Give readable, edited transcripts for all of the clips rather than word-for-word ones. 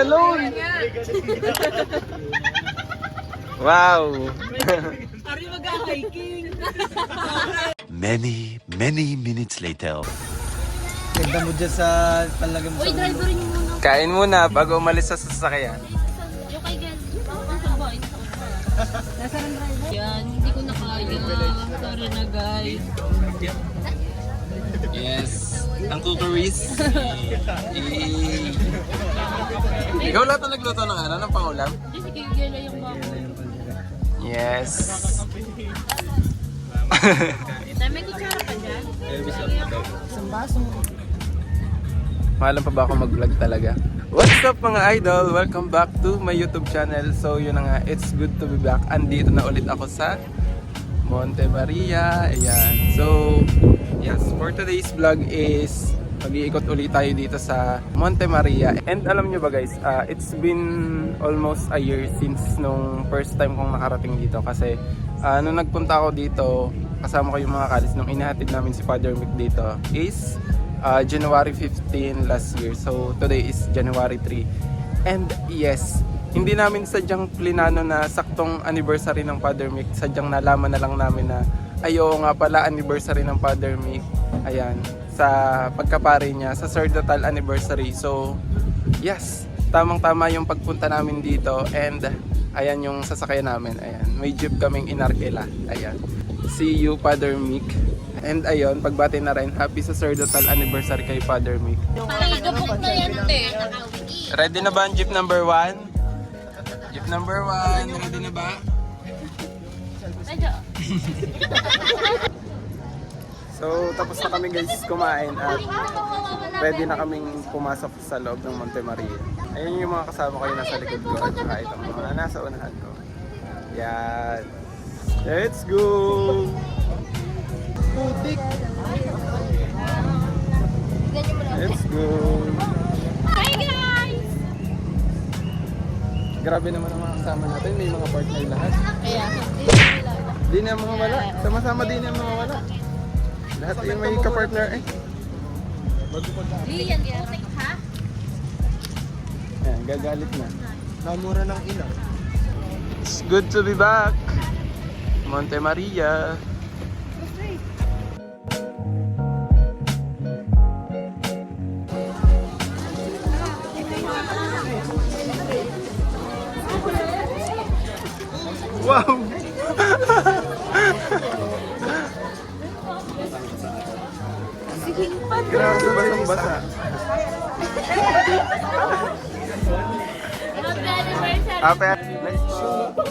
alone. Wow. Ari mag-hiking. Many minutes later. Ganda mo dyan sa palagay mo Uy, sa driver niyo muna. Kain muna bago umalis sa sasakyan. Yung kay Gel. Nasa ng driver? Yan, hindi ko na kaya. Sorry na guys. Yes. Uncle Paris. Ikaw lahat na nagluto ng ano, ng pangulam? Hindi, si kay Gel yung mama. Yes. May kutsara pa dyan? Isang baso. Maalam pa ba ako mag-vlog talaga? What's up mga idol? Welcome back to my YouTube channel. So yun na nga, it's good to be back. Andito na ulit ako sa Monte Maria. Ayan. So, yes, for today's vlog is mag-iikot ulit tayo dito sa Monte Maria. And alam nyo ba guys, it's been almost a year since nung first time kong nakarating dito. Kasi nung nagpunta ako dito, kasama ko yung mga kalis nung inihatid namin si Father Mick dito is January 15 last year. So today is January 3. And yes, hindi namin sadyang plinano na saktong anniversary ng Father Mick. Sadyang nalaman na lang namin na ayo nga pala anniversary ng Father Mick. Ayan, sa pagkapare niya sa sacerdotal anniversary. So yes, tamang-tama yung pagpunta namin dito. And ayan yung sasakyan namin. Ayan, may jeep kaming inarkila. Ayan. See you Father Mick. And ayun, pagbati na rin, happy sacerdotal anniversary kay Father Mick. Ay, gabok na yan, te. Ready na ba ang jeep number 1? Jeep number 1, ready na ba? Medyo. So, tapos na kami guys kumain at ready na kaming pumasok sa loob ng Monte Maria. Ayun yung mga kasama ko yung nasa likod ko at saka itong mga nasa unahan ko. Yan. Let's go! Let's go! Hi guys! Grabe naman ang mga kasama natin, may mga partner lahat. Kaya, Di na mawawala, sama-sama din na mawawala. Lahat yung may kapartner eh. Lian, putik ha? Ayan, gagalit na. Namura ng ilang. It's good to be back! Monte Maria! Wow! Grabe, basang-basa. Happy anniversary! Happy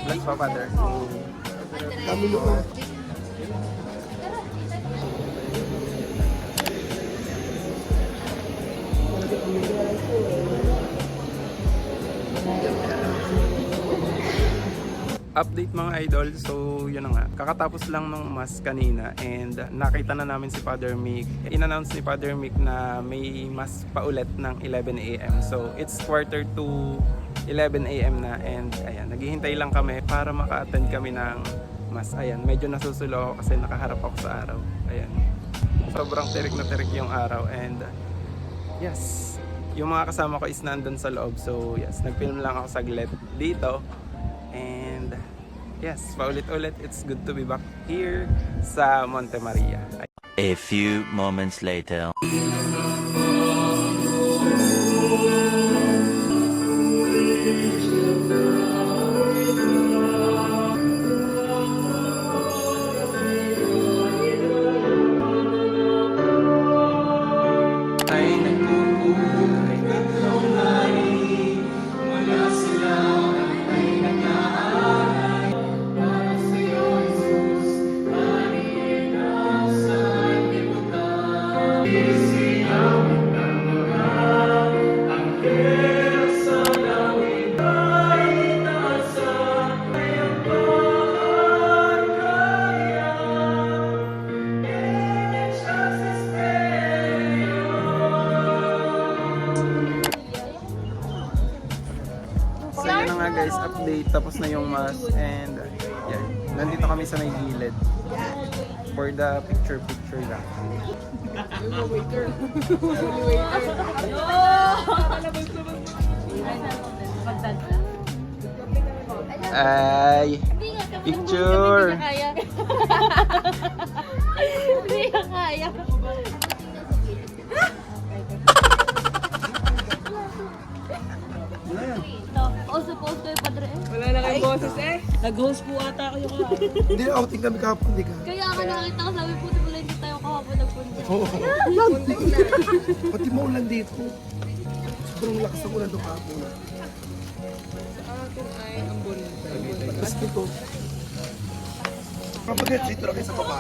Bless pa, Father. Kami lupa. Update mga idol, so yun na nga, kakatapos lang ng mass kanina and nakita na namin si Father Mick. In-announce ni Father Mick na may mass pa ulit ng 11 AM. So it's quarter to 11 AM na and ayan, naghihintay lang kami para maka-attend kami ng mass. Ayan, medyo nasusulo ako kasi nakaharap ako sa araw. Ayan, sobrang tirik na tirik yung araw and yes, yung mga kasama ko is nandun sa loob. So yes, nagfilm lang ako saglit dito. And yes, paulit-ulit, it's good to be back here sa Monte Maria. A few moments later. Ay nagkukulay na kulay mula sila ay nag-aalay para sa'yo, Jesus, halinaw sa libutan. Isinawit ng mga anghel sa langit ay itaasa ngayong pagkakaya. So yun na nga guys, update, tapos na yung mass and yan, Nandito kami sa may gilid. For the picture lang. Ay, picture. Hindi ka kaya. O, suppose ko yung padre. Wala na kayong boses eh. Nag-host po ata kayo ka. Hindi, outing kami kahapon, di ka. Kaya ako nakita ko, sabi po, wala hindi tayo kahapon nagpunta. Oo. Pati maulan dito. Sobrang lakas ng ulan doon kahapon. Tapos dito. Kapagay, dito na kayo sa baba.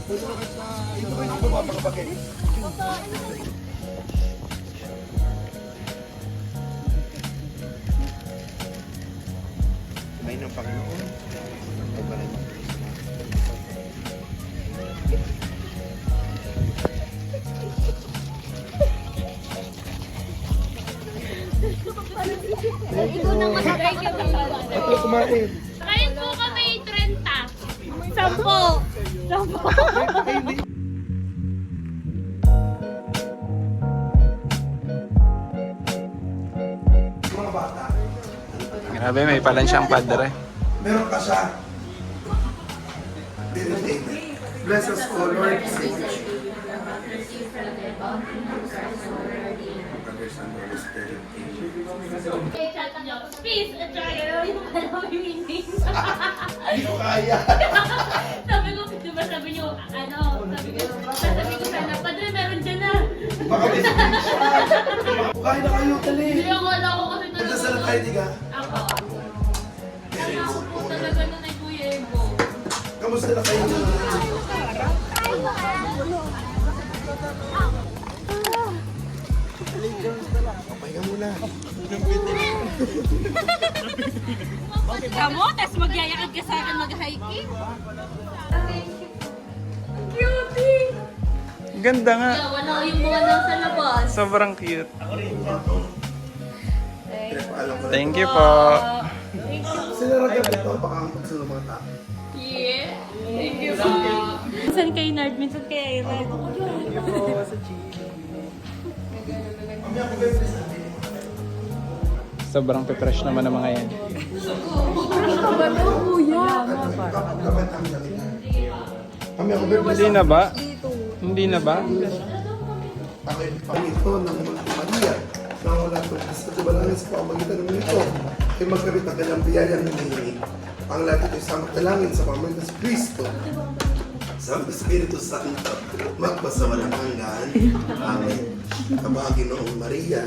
Dito na kayo sa baba, mga kapagay. May ng Panginoon. Ay, maraming Ikaw nang matagay ka Ito kumain. Kain po kami 30. 10. Mga bata. Grabe, may palan siyang padre. Meron ka siya. Bless us, O Lord. Peace at joy. Alam mo yung meaning. Hindi ko kaya. Sabi ko, di ba sabi niyo, sabi ko sana, padre, meron dyan na. Baka may screenshot. Kain na kayo, tali. Hindi ako, wala ko kasi talaga. Nagdasal kayo, di ka? Ako. Ako po talaga na kay Kuya Ebo. Kamusta na kayo? Pahinga muna. Kamo, tapos magyayakad ka sa akin mag-hiking. Cutie! Ganda nga. Wala ko yung mga nasa labas. Sobrang cute. Pinapaalam ko na. Thank you po. Sinaragan ito, baka ang pagsunod ng mga tao. Yeah. Thank you po. Minsan kay Nard, minsan kay Ira. Sobrang pe-fresh naman ng mga yan. Kami ako bebe. Hindi na ba? Hindi na ba? Ako yung pangito ng Maria na wala ito sa tibalangin sa pamagitan ng ito ay magkabit ng kanyang biyayang hinihingi. Ang lahat ito'y samot dalangin sa pamagitan sa Kristo sa Espiritu Santo magpasawalang hanggan. Amen. Kabahagi noong Maria,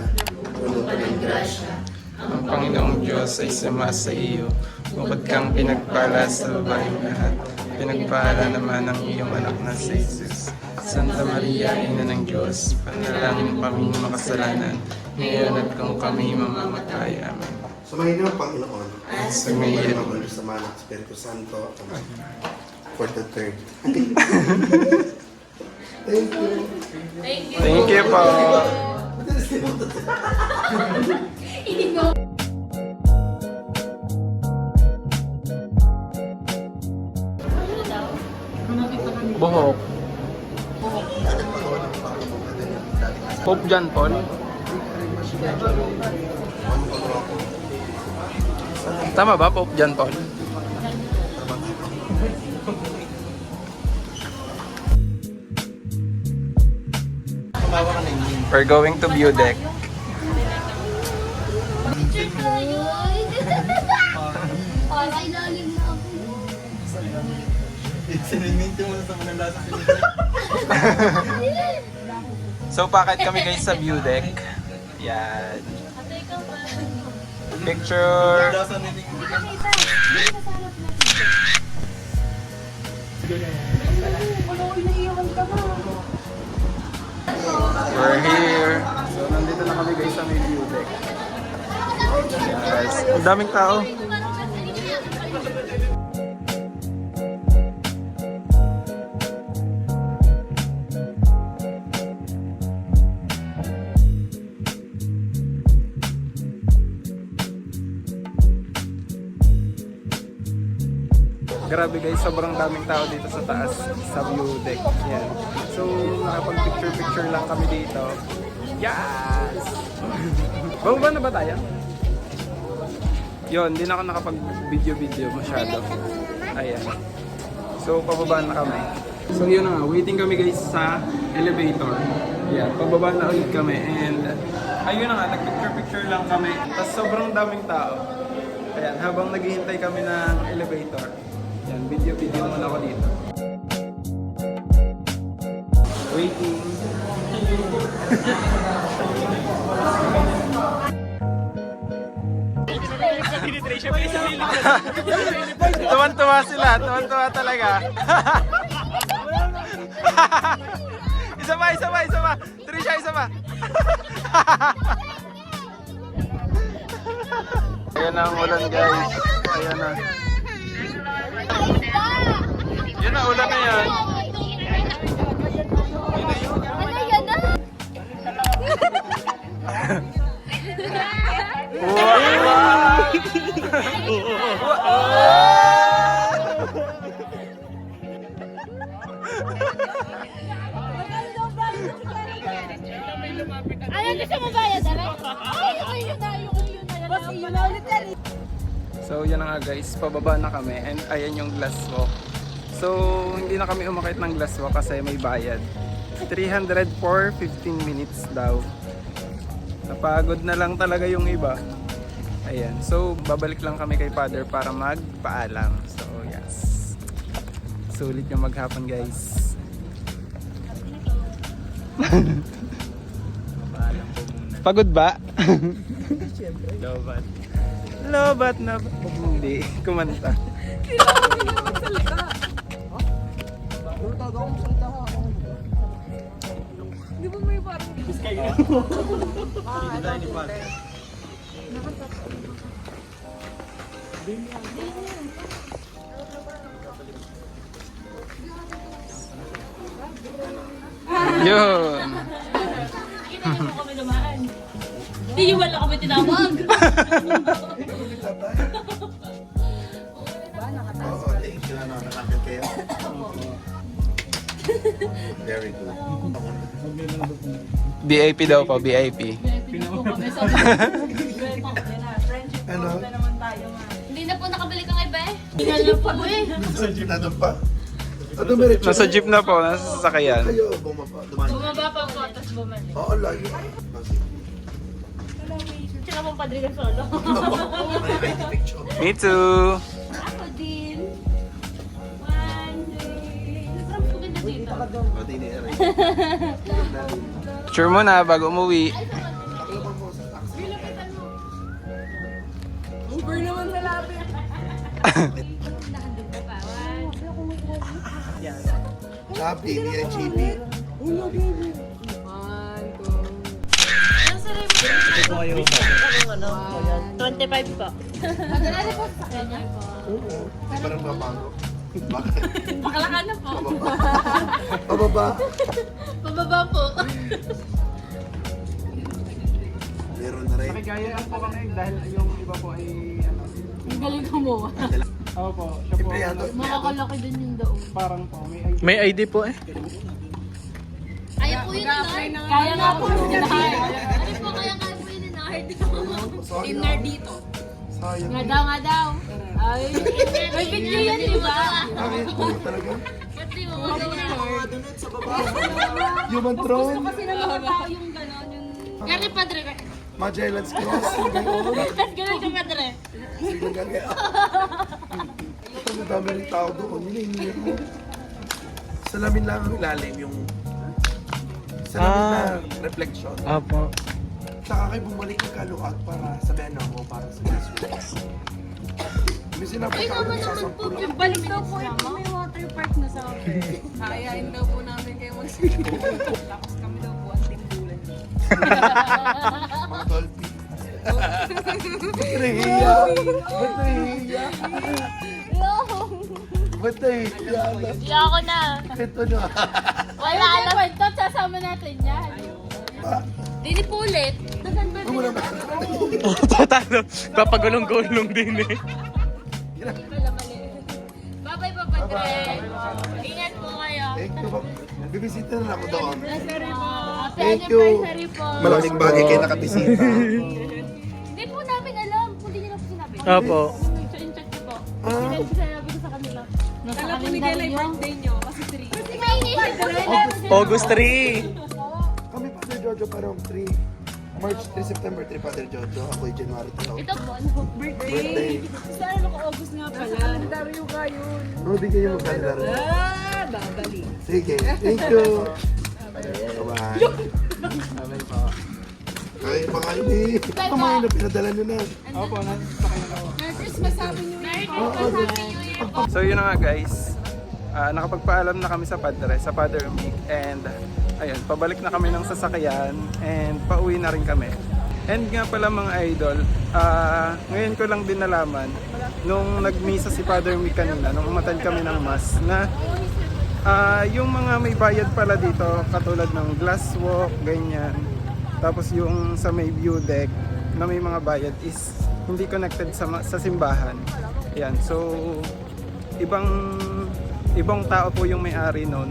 puno ka ng grasya. Ang Panginoong Diyos ay sumasa iyo. Bukod kang pinagpala sa babaeng lahat. Pinagpala naman ang iyong anak na si Jesus. Santa Maria, Ina ng Diyos, panalangin mo kaming makasalanan, ngayon at kung kami mamamatay. Amen. Sumahin niyo ang Panginoon. Sumayin. Ang sa Mana at Espiritu Santo. For the third. Thank you. Thank you po. Buhok. Pope John Paul. Tama ba, Pope John Paul? We're going to view deck. Picture tayo. Ay, lalim na ako. So, pakit kami guys sa view deck. Yan. Ate, ikaw ba? Picture. We're here. So, nandito na kami guys sa may view deck. Yes. Ang daming tao. Grabe guys, sobrang daming tao dito sa taas sa view deck. Yan. So, nakapag-picture-picture lang kami dito. Yes! Bababa na ba tayo? Yun, hindi na ako nakapag-video-video masyado. Ayan. So, pababa na kami. So, yun na nga. Waiting kami guys sa elevator. Yeah, pababa na ulit kami. And, ayun na nga. Nag-picture-picture lang kami. Tapos, sobrang daming tao. Ayan, habang naghihintay kami ng elevator. Yan, video-video muna ako dito. Waiting. Tuwan-tuwa sila, tuwan-tuwa talaga. Isa pa. Trisha, isa pa. Ayan na ang ulan guys. Ayan na. Yun na, ulan na yan. Ano gusto mo bayad? So yan na nga guys, pababa na kami and ayan yung glass walk. So hindi na kami umakit ng glass walk kasi may bayad. 300 for 15 minutes daw. Napagod na lang talaga yung iba. Ayan, so babalik lang kami kay Father para magpaalam. So yes, sulit yung maghapon guys. Pagod ba? Lobat na ba? Hindi, kumanta. Di ba may parang... Yun. Hindi mo kami dumaan. Hindi wala kami tinawag. Thank you, nakakit kayo. Very good. VIP daw po, VIP. Ano? Hindi na po nakabalik ang iba eh. Hindi na po eh. Nandun pa? Dumiretso Nasa jeep na po, nasa sasakyan. Kayo, bumaba. Bumaba pa po, tapos bumalik. Oo, layo. Tsaka pong padre ka solo. May ID picture. Me too. Ako din. One, two. Nasarap po ganda dito. Pati ni Eric. Sure mo na bago umuwi. Uber naman malapit. Nakandun ka pa. Happy, ni GB. Ito kayo. 25 po. Madala po sa kanya po. Oo. Parang mabago. Bakit? Bakalaka na po. Pababa. Pababa po. Meron na rin. Nakigayaan po kami dahil yung iba po ay ano. Ang galing kumuha. Ako po, siya po. Empleyado. Makakalaki din yung doon. Parang po, may ID po eh. Ayaw po yun, Nard. Kaya nga po yun, Nard. Ano po, kaya nga po yun, Nard. Team Nard dito. Sayang. Nga daw. Ay, may video yan, di ba? Bakit po talaga? Pati mo, Nard. Human throne. Kasi na mga tao yung gano'n, yung... Gari Padre. Magellan's Cross. Ganun. At gano'n ka, Padre. Sige ganyan. Ito ang dami rin tao doon. Yun yung salamin lang ang ilalim yung salamin na reflection. Apo. Saka kayo bumalik ng kaluag para sabihan ako para sa Jesus. May sinapunta ko sa sampula. Balik daw po ito, may water park na sa akin. Ayain daw po namin kayo magsigaw. Tapos kami daw po ang timbulan. Mga dolphin. Ba't nahihiya? Ba't nahihiya? Ba't nahihiya? Iya ako na. Ito na. Wala alam. Kwento, sasama natin yan. Dini po ulit. Ano mo naman? Tatalo, papagulong-gulong din eh. Bye-bye Greg. Ingat po kayo. Thank you. Bibisita na ako doon. Happy Thank you. anniversary po. Malaking bagay kayo nakabisita. Hindi po namin alam. Kung hindi nyo na po sinabi. Opo. In-check ko po. Ah, Sinabi ko sa kanila. Nasa Alam ko ni Kayla yung birthday nyo, kasi 3. Kasi may inisip ko rin. August 3. kami Father Jojo parang 3. March 3, September 3, Father Jojo. Ako yung January 2. Ito po, ano? Birthday. Sa ano ko, August nga pala. Kalendaryo ka yun. Oh, di kayo magkalaro. Babali. Sige, thank you. Bye-bye. Ay, pa kayo eh. Ito mga yung pinadala nyo na. Merry Christmas, Happy New Year. So yun na nga guys, nakapagpaalam na kami sa Father Mick, and ayun, pabalik na kami ng sasakyan and pauwi na rin kami. And nga pala mga idol, ngayon ko lang din nalaman nung nagmisa si Father Mick kanina, nung umatend kami ng mass, na yung mga may bayad pala dito, katulad ng glass walk, ganyan, tapos yung sa may view deck na may mga bayad is hindi connected sa simbahan. Ayan, so ibang tao po yung may-ari noon.